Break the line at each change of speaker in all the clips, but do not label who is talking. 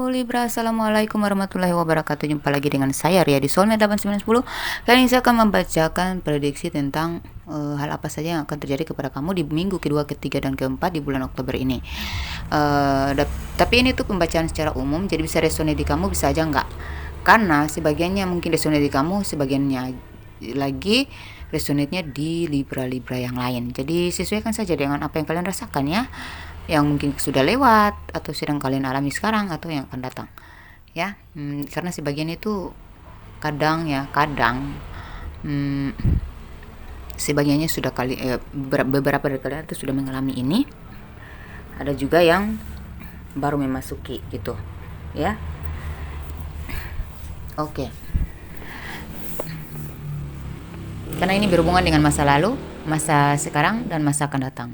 Halo Libra, Assalamualaikum warahmatullahi wabarakatuh. Jumpa lagi dengan saya Ria di Soulmate 8910. Kali ini saya akan membacakan prediksi tentang hal apa saja yang akan terjadi kepada kamu di minggu kedua, ketiga, dan keempat di bulan Oktober ini. Tapi ini tuh pembacaan secara umum, jadi bisa resonate di kamu, bisa aja enggak. Karena sebagiannya mungkin resonate di kamu, sebagiannya lagi resonate-nya di Libra-Libra yang lain. Jadi sesuaikan saja dengan apa yang kalian rasakan ya, yang mungkin sudah lewat atau sedang kalian alami sekarang atau yang akan datang ya. Karena sebagian itu kadang sebagiannya sudah beberapa dari kalian itu sudah mengalami ini, ada juga yang baru memasuki gitu ya. Oke. Karena ini berhubungan dengan masa lalu, masa sekarang, dan masa akan datang.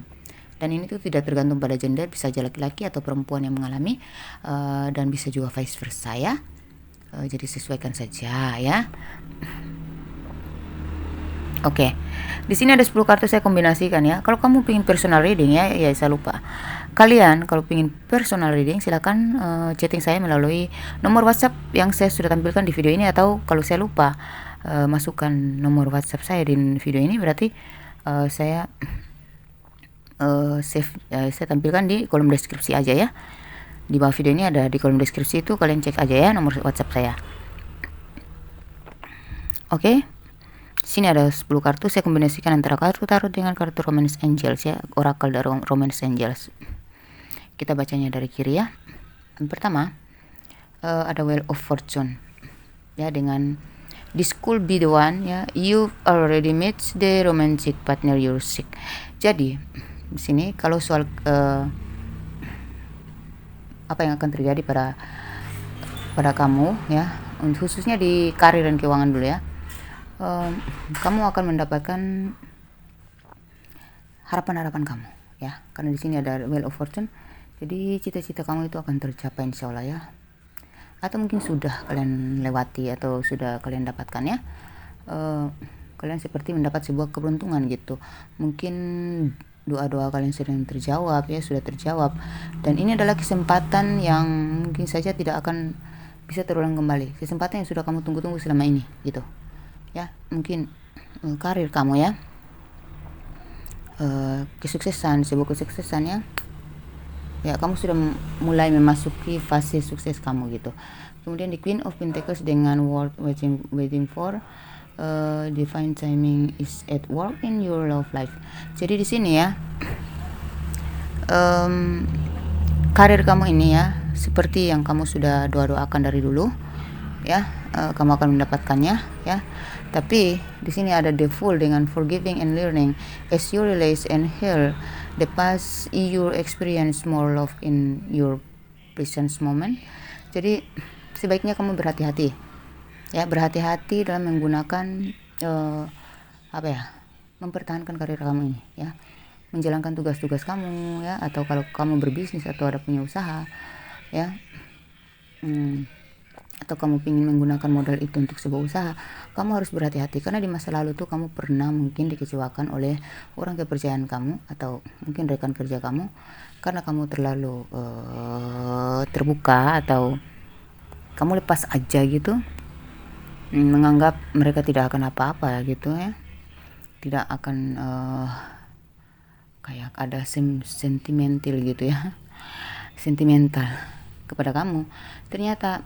Dan ini tuh tidak tergantung pada gender, bisa aja laki-laki atau perempuan yang mengalami, dan bisa juga vice versa ya. Jadi sesuaikan saja ya. Oke. Di sini ada 10 kartu saya kombinasikan ya. Kalau kamu pengen personal reading ya saya lupa. Kalian kalau pengen personal reading silakan chatting saya melalui nomor WhatsApp yang saya sudah tampilkan di video ini, atau kalau saya lupa masukkan nomor WhatsApp saya di video ini, berarti saya saya tampilkan di kolom deskripsi aja ya. Di bawah video ini ada di kolom deskripsi, itu kalian cek aja ya nomor WhatsApp saya. Oke. Sini ada 10 kartu, saya kombinasikan antara kartu tarot dengan kartu Romance Angels ya, oracle dari Romance Angels. Kita bacanya dari kiri ya. Yang pertama ada Wheel of Fortune ya, dengan this could be the one ya, you already met the romantic partner you seek. Jadi di sini kalau soal apa yang akan terjadi pada kamu ya, khususnya di karir dan keuangan dulu ya. Kamu akan mendapatkan harapan-harapan kamu ya, karena di sini ada Wheel of Fortune. Jadi cita-cita kamu itu akan tercapai insya Allah ya, atau mungkin sudah kalian lewati atau sudah kalian dapatkan ya. Kalian seperti mendapat sebuah keberuntungan gitu, mungkin doa-doa kalian sedang terjawab ya, sudah terjawab, dan ini adalah kesempatan yang mungkin saja tidak akan bisa terulang kembali, kesempatan yang sudah kamu tunggu-tunggu selama ini gitu ya. Mungkin karir kamu ya, kesuksesan, sebuah kesuksesan ya, kamu sudah mulai memasuki fase sukses kamu gitu. Kemudian di Queen of Pentacles dengan World waiting for, divine timing is at work in your love life. Jadi di sini ya, karir kamu ini ya, seperti yang kamu sudah doa-doakan dari dulu ya, kamu akan mendapatkannya ya. Tapi di sini ada the Fool dengan forgiving and learning as you realize and heal the past, you experience more love in your present moment. Jadi sebaiknya kamu berhati-hati ya, berhati-hati dalam menggunakan mempertahankan karir kamu ini ya, menjalankan tugas-tugas kamu ya, atau kalau kamu berbisnis atau ada punya usaha ya, atau kamu ingin menggunakan modal itu untuk sebuah usaha, kamu harus berhati-hati, karena di masa lalu tuh kamu pernah mungkin dikecewakan oleh orang kepercayaan kamu atau mungkin rekan kerja kamu, karena kamu terlalu terbuka atau kamu lepas aja gitu, menganggap mereka tidak akan apa-apa gitu ya, tidak akan kayak ada sentimental gitu ya, sentimental kepada kamu. Ternyata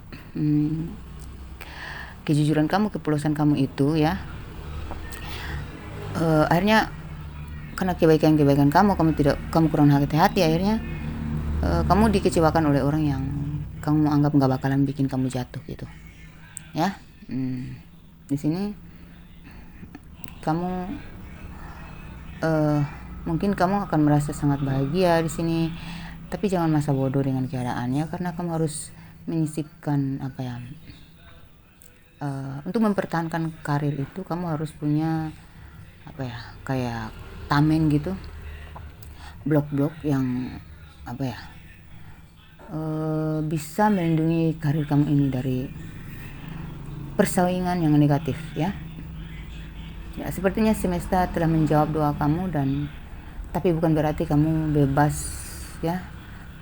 kejujuran kamu, kepolosan kamu itu ya, akhirnya karena kebaikan-kebaikan kamu kurang hati-hati, akhirnya kamu dikecewakan oleh orang yang kamu anggap nggak bakalan bikin kamu jatuh gitu ya. Di sini kamu mungkin kamu akan merasa sangat bahagia di sini, tapi jangan masa bodoh dengan keadaannya, karena kamu harus menyisipkan untuk mempertahankan karir itu kamu harus punya kayak tamen gitu, blok-blok yang bisa melindungi karir kamu ini dari persaingan yang negatif ya. Sepertinya semesta telah menjawab doa kamu, tapi bukan berarti kamu bebas ya,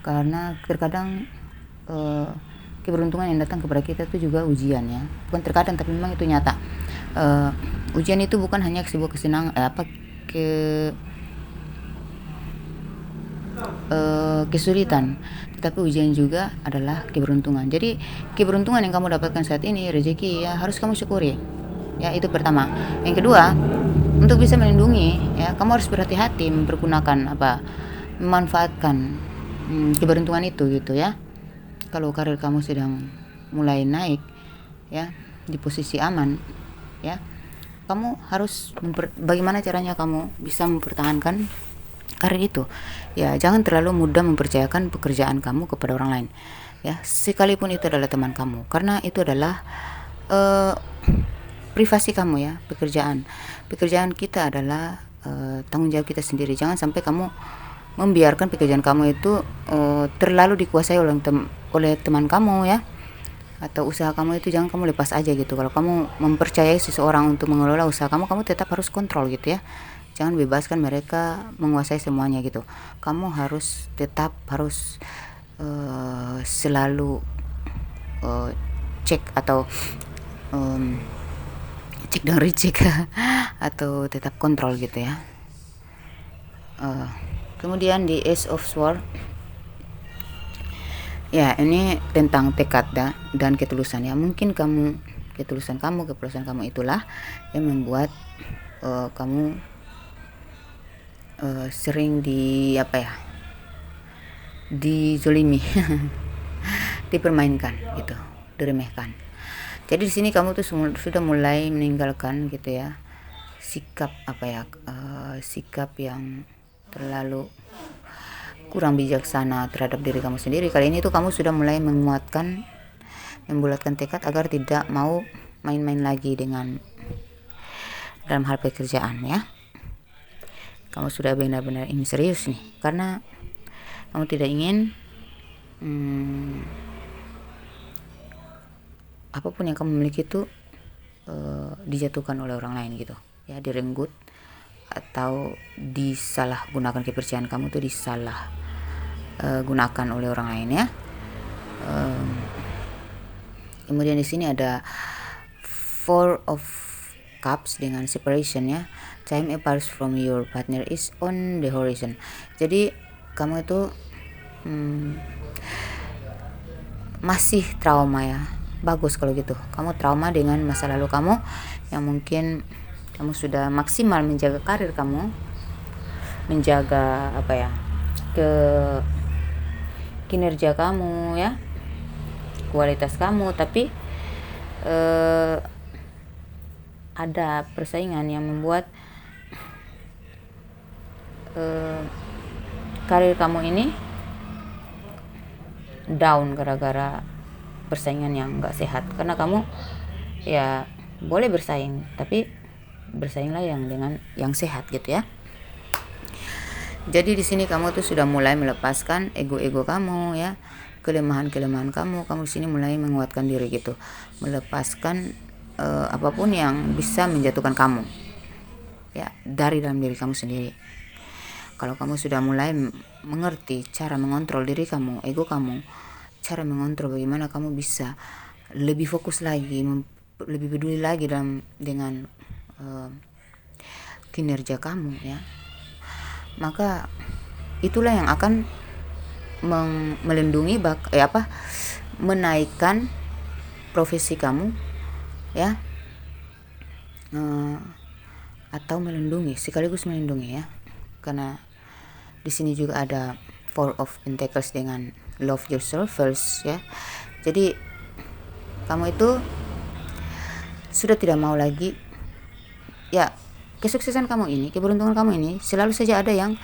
karena terkadang keberuntungan yang datang kepada kita itu juga ujian ya, bukan terkadang tapi memang itu nyata. Ujian itu bukan hanya sebuah kesenangan kesulitan, tetapi ujian juga adalah keberuntungan. Jadi keberuntungan yang kamu dapatkan saat ini, rezeki ya, harus kamu syukuri ya, itu pertama. Yang kedua, untuk bisa melindungi ya, kamu harus berhati-hati memanfaatkan keberuntungan itu gitu ya. Kalau karir kamu sedang mulai naik ya, di posisi aman ya, kamu harus bagaimana caranya kamu bisa mempertahankan karir itu ya. Jangan terlalu mudah mempercayakan pekerjaan kamu kepada orang lain ya, sekalipun itu adalah teman kamu, karena itu adalah privasi kamu ya. Pekerjaan kita adalah tanggung jawab kita sendiri. Jangan sampai kamu membiarkan pekerjaan kamu itu terlalu dikuasai oleh teman kamu ya, atau usaha kamu itu jangan kamu lepas aja gitu. Kalau kamu mempercayai seseorang untuk mengelola usaha kamu tetap harus kontrol gitu ya. Jangan bebaskan mereka menguasai semuanya gitu. Kamu tetap harus selalu cek atau cek dan recheck atau tetap kontrol gitu ya. Kemudian di Ace of Swords ya, ini tentang tekad dan ketulusan ya. Mungkin ketulusan kamu itulah yang membuat kamu sering dizolimi dipermainkan gitu, diremehkan. Jadi di sini kamu tuh sudah mulai meninggalkan gitu ya sikap sikap yang terlalu kurang bijaksana terhadap diri kamu sendiri. Kali ini tuh kamu sudah mulai membulatkan tekad agar tidak mau main-main lagi dalam hal pekerjaan ya. Kamu sudah benar-benar ingin serius nih, karena kamu tidak ingin apapun yang kamu miliki itu dijatuhkan oleh orang lain gitu ya, direnggut atau disalahgunakan. Kepercayaan kamu tuh gunakan oleh orang lain ya. Kemudian di sini ada Four of Cups dengan separation ya. Time apart from your partner is on the horizon. Jadi kamu itu masih trauma ya. Bagus kalau gitu. Kamu trauma dengan masa lalu kamu yang mungkin kamu sudah maksimal menjaga karir kamu, menjaga kinerja kamu ya, kualitas kamu, tapi ada persaingan yang membuat karir kamu ini down gara-gara persaingan yang gak sehat. Karena kamu ya boleh bersaing, tapi bersainglah dengan yang sehat gitu ya. Jadi di sini kamu tuh sudah mulai melepaskan ego-ego kamu ya, kelemahan-kelemahan kamu. Kamu di sini mulai menguatkan diri gitu, melepaskan apapun yang bisa menjatuhkan kamu ya dari dalam diri kamu sendiri. Kalau kamu sudah mulai mengerti cara mengontrol diri kamu, ego kamu, cara mengontrol bagaimana kamu bisa lebih fokus lagi, lebih peduli lagi dengan kinerja kamu ya, maka itulah yang akan melindungi menaikkan profesi kamu ya, atau sekaligus melindungi ya. Karena di sini juga ada Four of Pentacles dengan love yourself first ya. Jadi kamu itu sudah tidak mau lagi ya, kesuksesan kamu ini, keberuntungan kamu ini selalu saja ada yang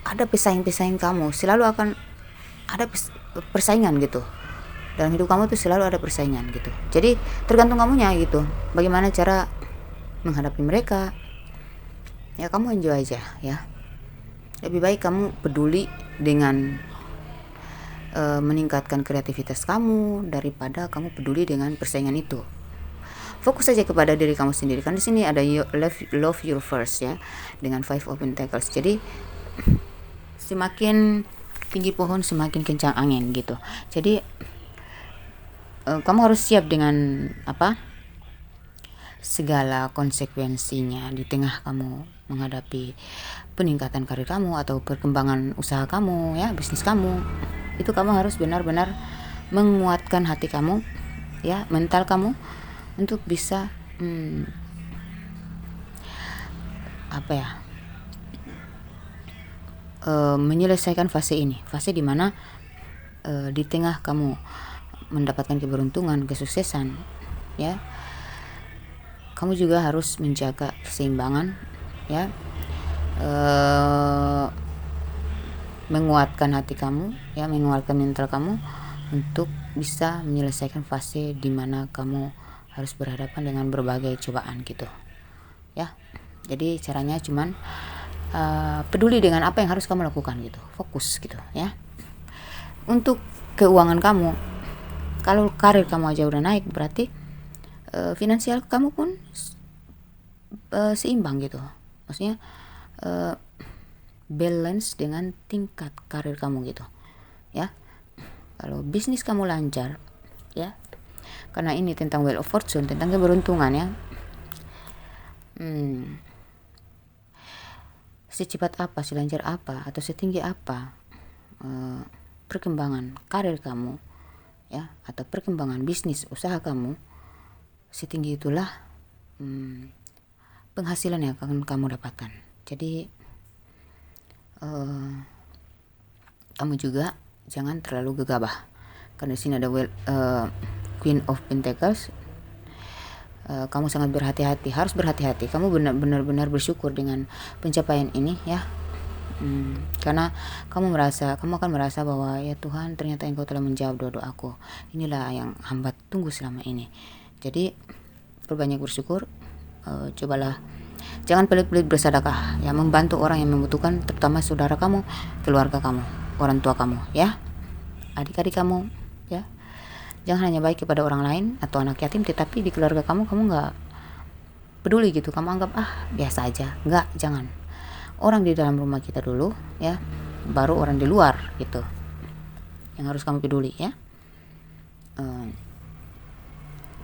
ada pesaing-pesaing kamu, selalu akan ada persaingan gitu. Dalam hidup kamu tuh selalu ada persaingan gitu. Jadi tergantung kamunya gitu, bagaimana cara menghadapi mereka. Ya kamu enjoy aja ya. Lebih baik kamu peduli dengan meningkatkan kreativitas kamu daripada kamu peduli dengan persaingan itu. Fokus saja kepada diri kamu sendiri. Kan di sini ada love your first ya, dengan Five of Pentacles. Jadi semakin tinggi pohon semakin kencang angin gitu. Jadi kamu harus siap dengan segala konsekuensinya di tengah kamu menghadapi peningkatan karir kamu atau perkembangan usaha kamu, ya, bisnis kamu. Itu kamu harus benar-benar menguatkan hati kamu, ya, mental kamu untuk bisa menyelesaikan fase ini, fase dimana di tengah kamu mendapatkan keberuntungan, kesuksesan, ya, kamu juga harus menjaga keseimbangan, ya, menguatkan hati kamu, ya, menguatkan mental kamu untuk bisa menyelesaikan fase dimana kamu harus berhadapan dengan berbagai cobaan gitu, ya. Jadi caranya cuman peduli dengan apa yang harus kamu lakukan gitu, fokus gitu, ya. Untuk keuangan kamu, kalau karir kamu aja udah naik, berarti finansial kamu pun seimbang gitu, maksudnya balance dengan tingkat karir kamu gitu, ya. Kalau bisnis kamu lancar, ya, karena ini tentang wheel of fortune, tentang keberuntungan, ya. Secepat apa, selancar apa, atau setinggi apa perkembangan karir kamu, ya, atau perkembangan bisnis usaha kamu, setinggi itulah penghasilan yang akan kamu dapatkan. Jadi kamu juga jangan terlalu gegabah, karena di sini ada Queen of Pentacles. Kamu sangat berhati-hati, harus berhati-hati. Kamu benar-benar bersyukur dengan pencapaian ini, ya. Karena kamu akan merasa bahwa, ya Tuhan, ternyata Engkau telah menjawab doa-doaku. Inilah yang hamba tunggu selama ini. Jadi perbanyak bersyukur, cobalah jangan pelit-pelit bersedekah, ya, membantu orang yang membutuhkan, terutama saudara kamu, keluarga kamu, orang tua kamu, ya, adik-adik kamu, ya. Jangan hanya baik kepada orang lain atau anak yatim, tetapi di keluarga kamu nggak peduli gitu, kamu anggap biasa aja. Nggak, jangan. Orang di dalam rumah kita dulu, ya, baru orang di luar gitu yang harus kamu peduli, ya.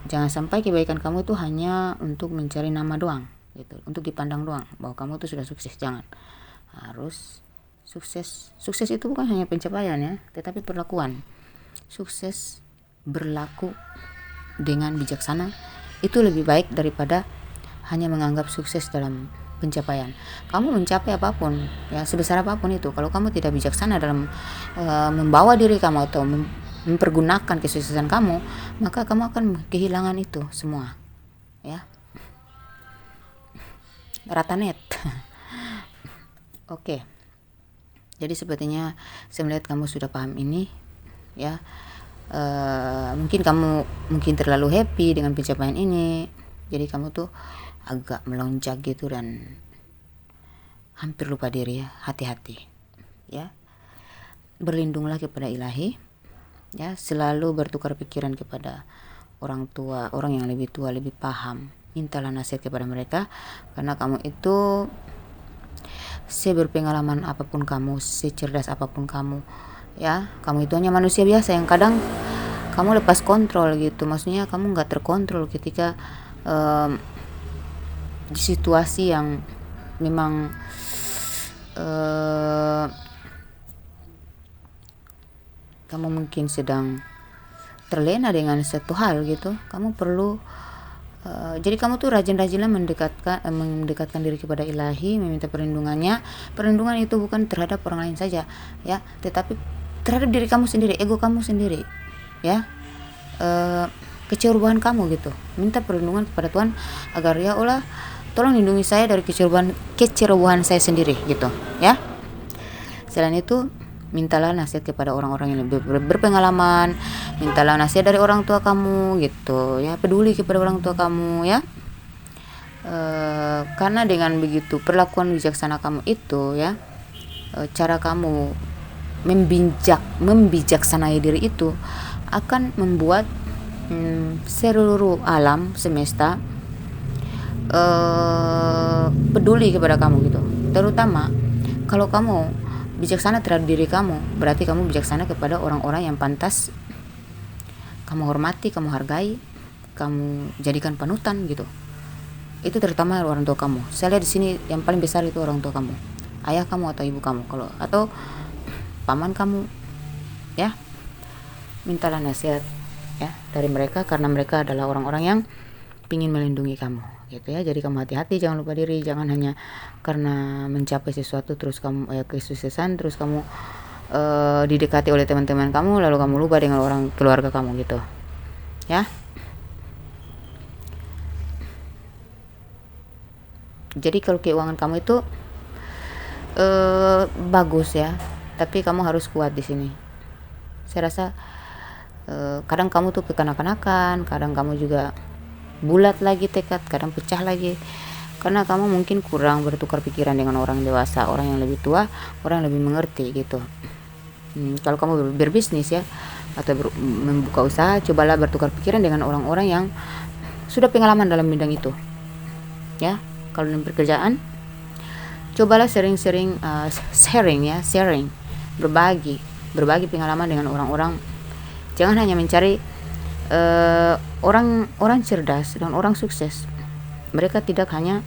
Jangan sampai kebaikan kamu itu hanya untuk mencari nama doang gitu, untuk dipandang doang bahwa kamu itu sudah sukses. Jangan. Harus sukses itu bukan hanya pencapaian, ya, tetapi perlakuan. Sukses berlaku dengan bijaksana itu lebih baik daripada hanya menganggap sukses dalam pencapaian. Kamu mencapai apapun, ya, sebesar apapun itu, kalau kamu tidak bijaksana dalam membawa diri kamu atau mempergunakan kesuksesan kamu, maka kamu akan kehilangan itu semua, ya. Rata net. Oke. Jadi sepertinya saya melihat kamu sudah paham ini, ya. Mungkin terlalu happy dengan pencapaian ini, jadi kamu tuh agak melonjak gitu dan hampir lupa diri, ya. Hati-hati, ya. Berlindunglah kepada Ilahi, ya. Selalu bertukar pikiran kepada orang tua, orang yang lebih tua, lebih paham. Mintalah nasihat kepada mereka, karena kamu itu seberpengalaman apapun kamu, secerdas apapun kamu, ya, kamu itu hanya manusia biasa yang kadang kamu lepas kontrol gitu. Maksudnya kamu nggak terkontrol ketika di situasi yang memang kamu mungkin sedang terlena dengan satu hal gitu. Kamu perlu jadi kamu tuh rajin-rajinlah mendekatkan diri kepada Ilahi, meminta perlindungannya. Perlindungan itu bukan terhadap orang lain saja, ya, tetapi terhadap diri kamu sendiri, ego kamu sendiri, ya, kecerobohan kamu gitu. Minta perlindungan kepada Tuhan agar, ya Allah, tolong lindungi saya dari kecerobohan saya sendiri gitu, ya. Selain itu, mintalah nasihat kepada orang-orang yang lebih berpengalaman, mintalah nasihat dari orang tua kamu gitu, ya. Peduli kepada orang tua kamu, ya. Karena dengan begitu perlakuan bijaksana kamu itu, ya, cara kamu membijaksanai diri itu akan membuat seluruh alam semesta peduli kepada kamu gitu. Terutama kalau kamu bijaksana terhadap diri kamu, berarti kamu bijaksana kepada orang-orang yang pantas kamu hormati, kamu hargai, kamu jadikan panutan gitu. Itu terutama orang tua kamu. Saya lihat di sini yang paling besar itu orang tua kamu, ayah kamu atau ibu kamu, kalau atau paman kamu, ya. Mintalah nasihat ya dari mereka, karena mereka adalah orang-orang yang ingin melindungi kamu gitu ya. Jadi kamu hati-hati, jangan lupa diri, jangan hanya karena mencapai sesuatu terus kamu kesuksesan terus kamu didekati oleh teman-teman kamu lalu kamu lupa dengan orang keluarga kamu gitu ya. Jadi kalau keuangan kamu itu bagus ya, tapi kamu harus kuat di sini. Saya rasa kadang kamu tuh kekanak-kanakan, kadang kamu juga bulat lagi tekad, kadang pecah lagi, karena kamu mungkin kurang bertukar pikiran dengan orang dewasa, orang yang lebih tua, orang yang lebih mengerti gitu. Kalau kamu berbisnis ya atau membuka usaha, cobalah bertukar pikiran dengan orang-orang yang sudah pengalaman dalam bidang itu ya. Kalau dalam pekerjaan, cobalah sering-sering sharing, berbagi pengalaman dengan orang-orang. Jangan hanya mencari orang cerdas dan orang sukses. Mereka tidak hanya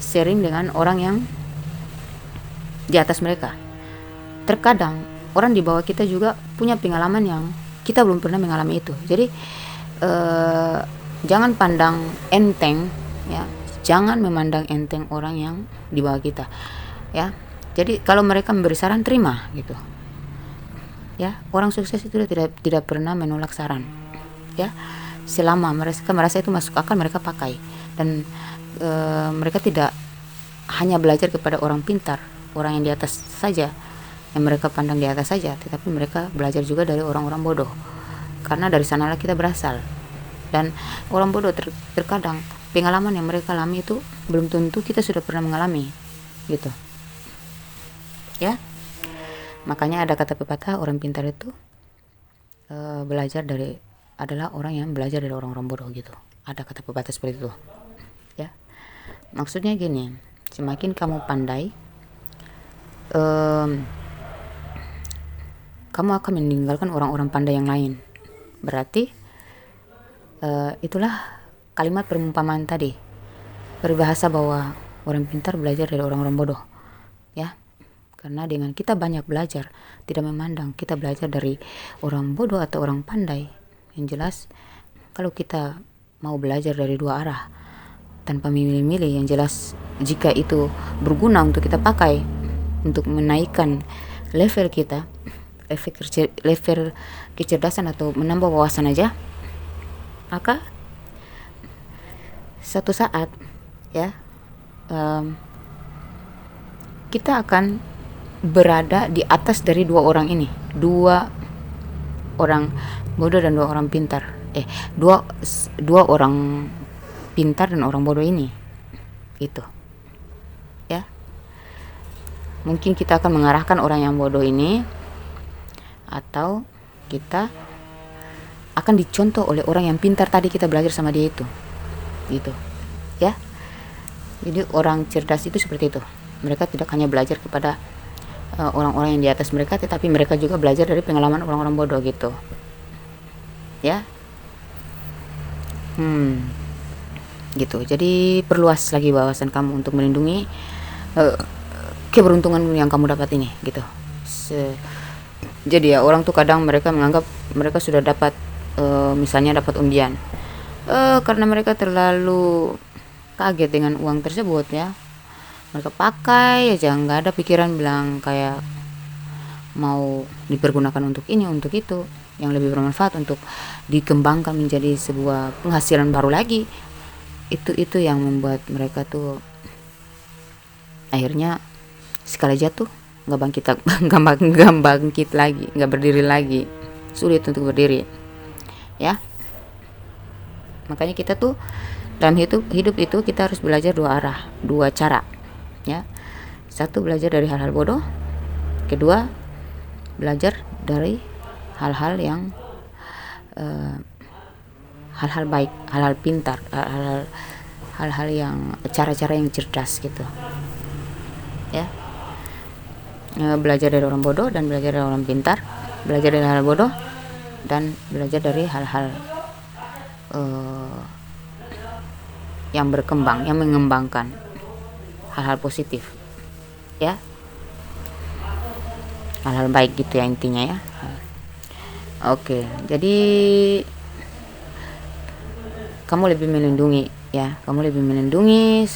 sharing dengan orang yang di atas mereka. Terkadang orang di bawah kita juga punya pengalaman yang kita belum pernah mengalami itu. Jadi jangan pandang enteng ya, jangan memandang enteng orang yang di bawah kita ya. Jadi kalau mereka memberi saran, terima gitu ya. Orang sukses itu tidak pernah menolak saran ya, selama mereka merasa itu masuk akal, mereka pakai. Dan mereka tidak hanya belajar kepada orang pintar, orang yang di atas saja, yang mereka pandang di atas saja, tetapi mereka belajar juga dari orang-orang bodoh, karena dari sanalah kita berasal. Dan orang bodoh terkadang pengalaman yang mereka alami itu belum tentu kita sudah pernah mengalami gitu ya. Makanya ada kata pepatah, orang pintar itu adalah orang yang belajar dari orang-orang bodoh gitu. Ada kata pepatah seperti itu ya. Maksudnya gini, semakin kamu pandai, kamu akan meninggalkan orang-orang pandai yang lain. Berarti itulah kalimat perumpamaan tadi, berbahasa bahwa orang pintar belajar dari orang-orang bodoh ya. Karena dengan kita banyak belajar, tidak memandang kita belajar dari orang bodoh atau orang pandai, yang jelas kalau kita mau belajar dari dua arah tanpa milih-milih, yang jelas jika itu berguna untuk kita pakai untuk menaikkan level kita, level kecerdasan atau menambah wawasan aja, maka satu saat ya kita akan berada di atas dari dua orang ini, dua orang bodoh dan dua orang pintar, dua orang pintar dan orang bodoh ini gitu ya. Mungkin kita akan mengarahkan orang yang bodoh ini, atau kita akan dicontoh oleh orang yang pintar tadi kita belajar sama dia itu gitu ya. Jadi orang cerdas itu seperti itu, mereka tidak hanya belajar kepada orang-orang yang di atas mereka, tetapi mereka juga belajar dari pengalaman orang-orang bodoh gitu ya. Gitu. Jadi perluas lagi wawasan kamu untuk melindungi keberuntungan yang kamu dapat ini gitu. Jadi ya, orang tuh kadang mereka menganggap mereka sudah dapat misalnya dapat undian, karena mereka terlalu kaget dengan uang tersebut ya, mereka pakai aja, nggak ada pikiran bilang kayak mau dipergunakan untuk ini untuk itu yang lebih bermanfaat, untuk dikembangkan menjadi sebuah penghasilan baru lagi. Itu yang membuat mereka tuh akhirnya sekali jatuh nggak bangkit lagi, nggak berdiri lagi, sulit untuk berdiri ya. Makanya kita tuh dalam hidup itu kita harus belajar dua arah, dua cara ya. Satu, belajar dari hal-hal bodoh. Kedua, belajar dari hal-hal yang hal-hal baik, hal-hal pintar, hal-hal yang cara-cara yang cerdas gitu ya. belajar dari orang bodoh dan belajar dari orang pintar, belajar dari hal bodoh dan belajar dari hal-hal eh, yang berkembang, yang mengembangkan hal-hal positif, ya, hal-hal baik gitu ya intinya ya. Oke, jadi kamu lebih melindungi ya, kamu lebih melindungi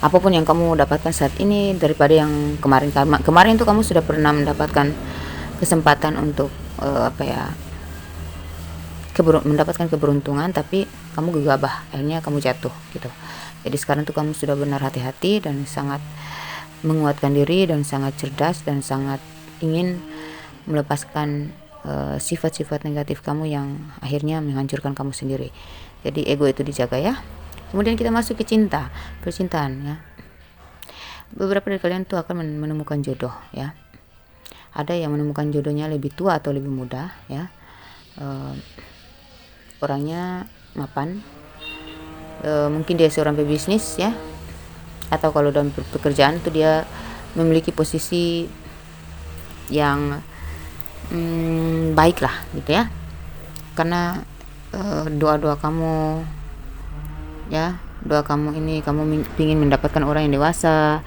apapun yang kamu dapatkan saat ini daripada yang kemarin. Kemarin tuh kamu sudah pernah mendapatkan kesempatan untuk mendapatkan keberuntungan, tapi kamu gegabah, akhirnya kamu jatuh gitu. Jadi sekarang tuh kamu sudah benar hati-hati dan sangat menguatkan diri dan sangat cerdas dan sangat ingin melepaskan sifat-sifat negatif kamu yang akhirnya menghancurkan kamu sendiri. Jadi ego itu dijaga ya. Kemudian kita masuk ke percintaan ya. Beberapa dari kalian tuh akan menemukan jodoh ya. Ada yang menemukan jodohnya lebih tua atau lebih muda ya. Orangnya mapan, mungkin dia seorang pebisnis ya, atau kalau dalam pekerjaan tuh dia memiliki posisi yang baik lah gitu ya, karena doa-doa kamu ya, doa kamu ini, kamu ingin mendapatkan orang yang dewasa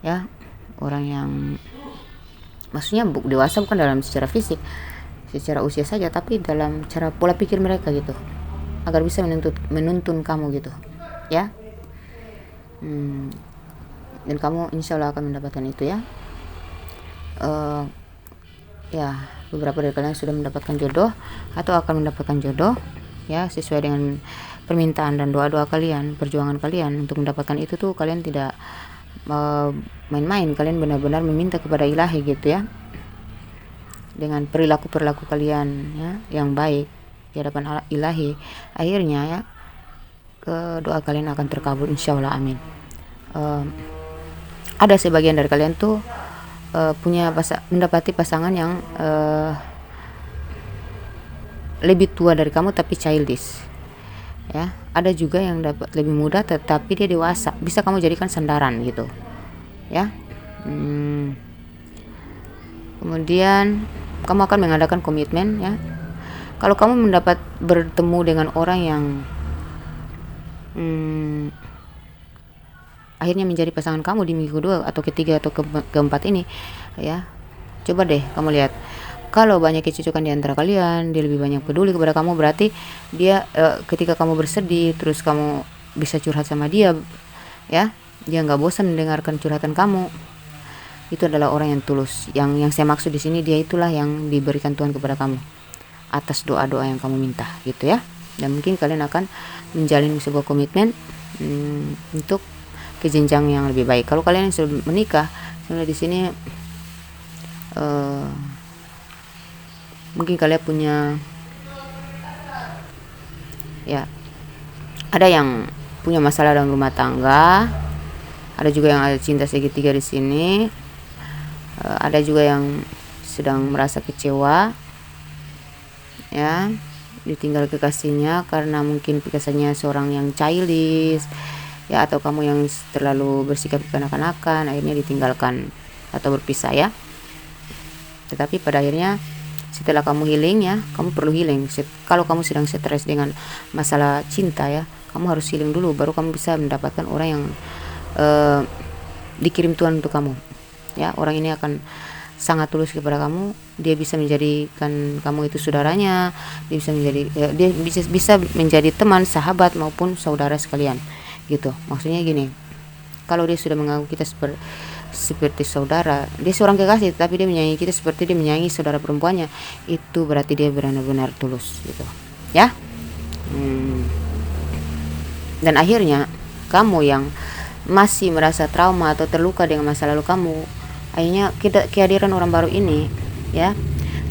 ya, orang yang maksudnya dewasa bukan dalam secara fisik, secara usia saja, tapi dalam cara pola pikir mereka gitu, agar bisa menuntun kamu gitu ya. Dan kamu insya Allah akan mendapatkan itu ya. Ya, beberapa dari kalian sudah mendapatkan jodoh atau akan mendapatkan jodoh ya, sesuai dengan permintaan dan doa-doa kalian, perjuangan kalian untuk mendapatkan itu tuh kalian tidak main-main, kalian benar-benar meminta kepada ilahi gitu ya, dengan perilaku kalian ya yang baik di hadapan ilahi, akhirnya ya doa kalian akan terkabul insya Allah, amin. Ada sebagian dari kalian tuh mendapati pasangan yang lebih tua dari kamu tapi childish ya. Ada juga yang dapat lebih muda tetapi dia dewasa, bisa kamu jadikan sandaran gitu ya. Kemudian kamu akan mengadakan komitmen ya. Kalau kamu bertemu dengan orang yang akhirnya menjadi pasangan kamu di minggu kedua atau ketiga atau keempat ini ya, coba deh kamu lihat, kalau banyak kecocokan di antara kalian, dia lebih banyak peduli kepada kamu, berarti dia ketika kamu bersedih terus kamu bisa curhat sama dia ya, dia nggak bosan mendengarkan curhatan kamu. Itu adalah orang yang tulus. Yang saya maksud di sini, dia itulah yang diberikan Tuhan kepada kamu atas doa-doa yang kamu minta gitu ya. Dan mungkin kalian akan menjalin sebuah komitmen untuk ke jenjang yang lebih baik. Kalau kalian yang sudah menikah, sebenarnya di sini mungkin kalian punya ya, ada yang punya masalah dalam rumah tangga, ada juga yang ada cinta segitiga di sini, ada juga yang sedang merasa kecewa ya, ditinggal kekasihnya karena mungkin kekasihnya seorang yang childish ya, atau kamu yang terlalu bersikap kekanak-kanakan, akhirnya ditinggalkan atau berpisah ya. Tetapi pada akhirnya setelah kamu healing ya, kamu perlu healing. Kalau kamu sedang stres dengan masalah cinta ya, kamu harus healing dulu, baru kamu bisa mendapatkan orang yang dikirim Tuhan untuk kamu ya. Orang ini akan sangat tulus kepada kamu, dia bisa menjadikan kamu itu saudaranya, dia bisa menjadi teman, sahabat maupun saudara sekalian gitu. Maksudnya gini, kalau dia sudah menganggap kita seperti saudara, dia seorang kekasih tapi dia menyayangi kita seperti dia menyayangi saudara perempuannya, itu berarti dia benar-benar tulus gitu ya. Dan akhirnya kamu yang masih merasa trauma atau terluka dengan masa lalu kamu, akhirnya kehadiran orang baru ini ya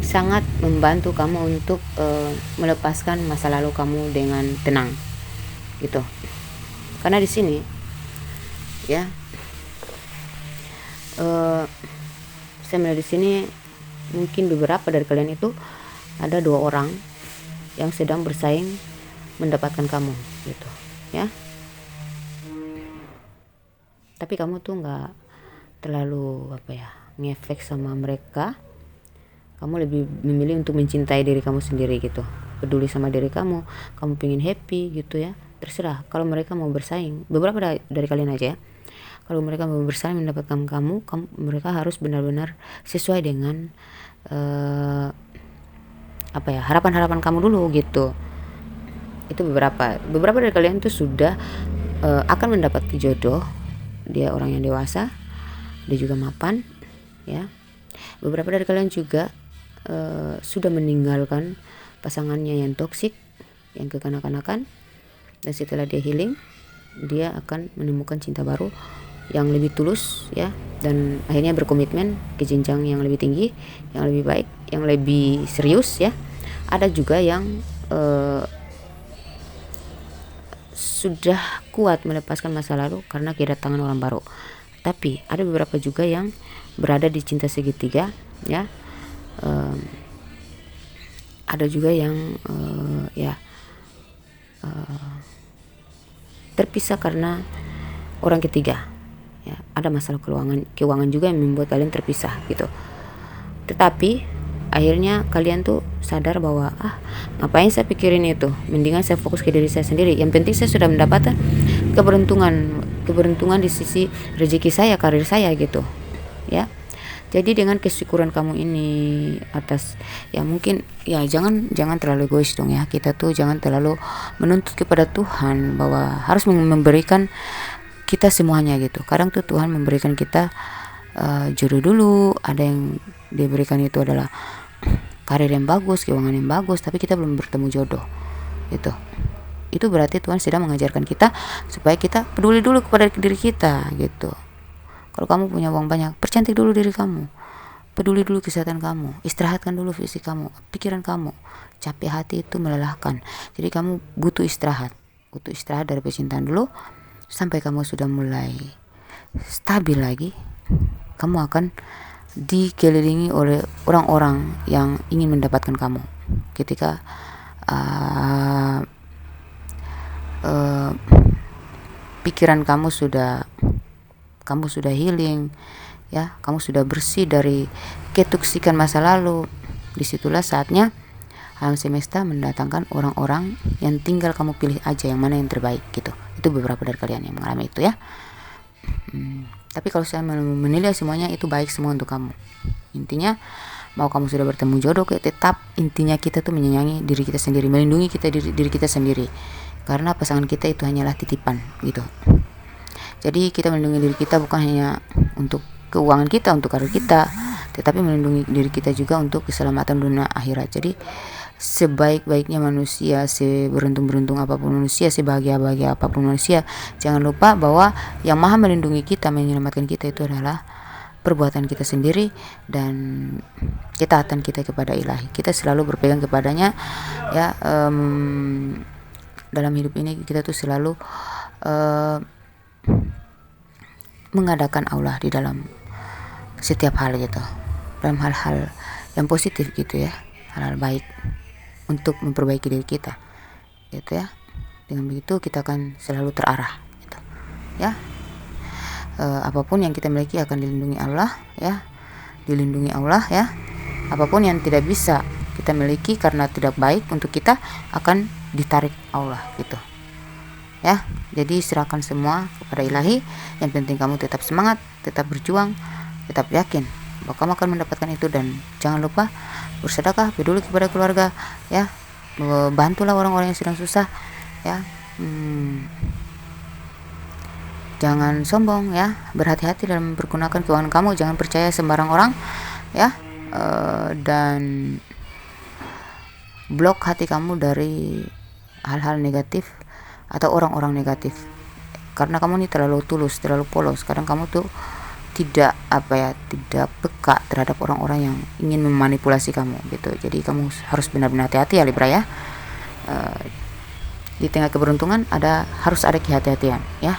sangat membantu kamu untuk melepaskan masa lalu kamu dengan tenang gitu. Karena di sini ya, saya melihat di sini mungkin beberapa dari kalian itu ada 2 orang yang sedang bersaing mendapatkan kamu gitu ya. tapi kamu tuh nggak terlalu ngefek sama mereka. Kamu lebih memilih untuk mencintai diri kamu sendiri gitu, peduli sama diri kamu pengen happy gitu ya. Terserah kalau mereka mau bersaing, beberapa dari kalian aja ya, kalau mereka mau bersaing mendapatkan kamu, mereka harus benar-benar sesuai dengan harapan-harapan kamu dulu gitu. Itu beberapa dari kalian tuh sudah akan mendapati jodoh. Dia orang yang dewasa, dia juga mapan ya. Beberapa dari kalian juga sudah meninggalkan pasangannya yang toksik, yang kekanak-kanakan, dan setelah dia healing, dia akan menemukan cinta baru yang lebih tulus ya, dan akhirnya berkomitmen ke jenjang yang lebih tinggi, yang lebih baik, yang lebih serius ya. Ada juga yang sudah kuat melepaskan masa lalu karena kedatangan orang baru. Tapi ada beberapa juga yang berada di cinta segitiga ya. Ada juga yang terpisah karena orang ketiga ya. Ada masalah keuangan juga yang membuat kalian terpisah gitu. Tetapi akhirnya kalian tuh sadar bahwa ngapain saya pikirin itu, mendingan saya fokus ke diri saya sendiri. Yang penting saya sudah mendapatkan keberuntungan di sisi rezeki saya, karir saya gitu ya. Jadi dengan kesyukuran kamu ini atas mungkin jangan terlalu egois dong ya. Kita tuh jangan terlalu menuntut kepada Tuhan bahwa harus memberikan kita semuanya gitu. Kadang tuh Tuhan memberikan kita jodoh dulu, ada yang dia berikan itu adalah karir yang bagus, keuangan yang bagus, tapi kita belum bertemu jodoh gitu. Itu berarti Tuhan sedang mengajarkan kita supaya kita peduli dulu kepada diri kita gitu. Kalau kamu punya uang banyak, percantik dulu diri kamu, peduli dulu kesehatan kamu, istirahatkan dulu fisik kamu, pikiran kamu. Capek hati itu melelahkan, jadi kamu butuh istirahat dari percintaan dulu. Sampai kamu sudah mulai stabil lagi, kamu akan dikelilingi oleh orang-orang yang ingin mendapatkan kamu. Ketika pikiran kamu sudah healing ya, kamu sudah bersih dari ketoksikan masa lalu, disitulah saatnya alam semesta mendatangkan orang-orang yang tinggal kamu pilih aja yang mana yang terbaik gitu. Itu beberapa dari kalian yang mengalami itu ya. Tapi kalau saya menilai semuanya itu baik semua untuk kamu. Intinya mau kamu sudah bertemu jodoh, tetap intinya kita tuh menyayangi diri kita sendiri, melindungi diri kita sendiri, karena pasangan kita itu hanyalah titipan gitu. Jadi kita melindungi diri kita bukan hanya untuk keuangan kita, untuk karir kita, tetapi melindungi diri kita juga untuk keselamatan dunia akhirat. Jadi sebaik-baiknya manusia, seberuntung-beruntung apapun manusia, sebahagia-bahagia apapun manusia, jangan lupa bahwa yang maha melindungi kita, menyelamatkan kita itu adalah perbuatan kita sendiri dan ketaatan kita kepada Ilahi. Kita selalu berpegang kepadanya ya. Dalam hidup ini kita tuh selalu mengadakan Allah di dalam setiap hal gitu, dalam hal-hal yang positif gitu ya, hal-hal baik untuk memperbaiki diri kita gitu ya. Dengan begitu kita akan selalu terarah gitu ya. Apapun yang kita miliki akan dilindungi Allah ya. Apapun yang tidak bisa kita miliki karena tidak baik untuk kita akan ditarik Allah gitu ya. Jadi serahkan semua kepada Ilahi. Yang penting kamu tetap semangat, tetap berjuang, tetap yakin bahwa kamu akan mendapatkan itu. Dan jangan lupa bersedekah, peduli kepada keluarga ya, bantulah orang-orang yang sedang susah ya. Jangan sombong ya, berhati-hati dalam menggunakan keuangan kamu, jangan percaya sembarang orang ya. Dan blok hati kamu dari hal-hal negatif atau orang-orang negatif, karena kamu ini terlalu tulus, terlalu polos. Kadang kamu tuh tidak peka terhadap orang-orang yang ingin memanipulasi kamu gitu. Jadi kamu harus benar-benar hati-hati ya Libra ya. Di tengah keberuntungan harus ada kehati-hatian ya.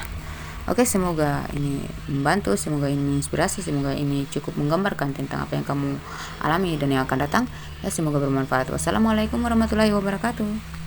Oke, semoga ini membantu, semoga ini menginspirasi, semoga ini cukup menggambarkan tentang apa yang kamu alami dan yang akan datang ya. Semoga bermanfaat. Wassalamualaikum warahmatullahi wabarakatuh.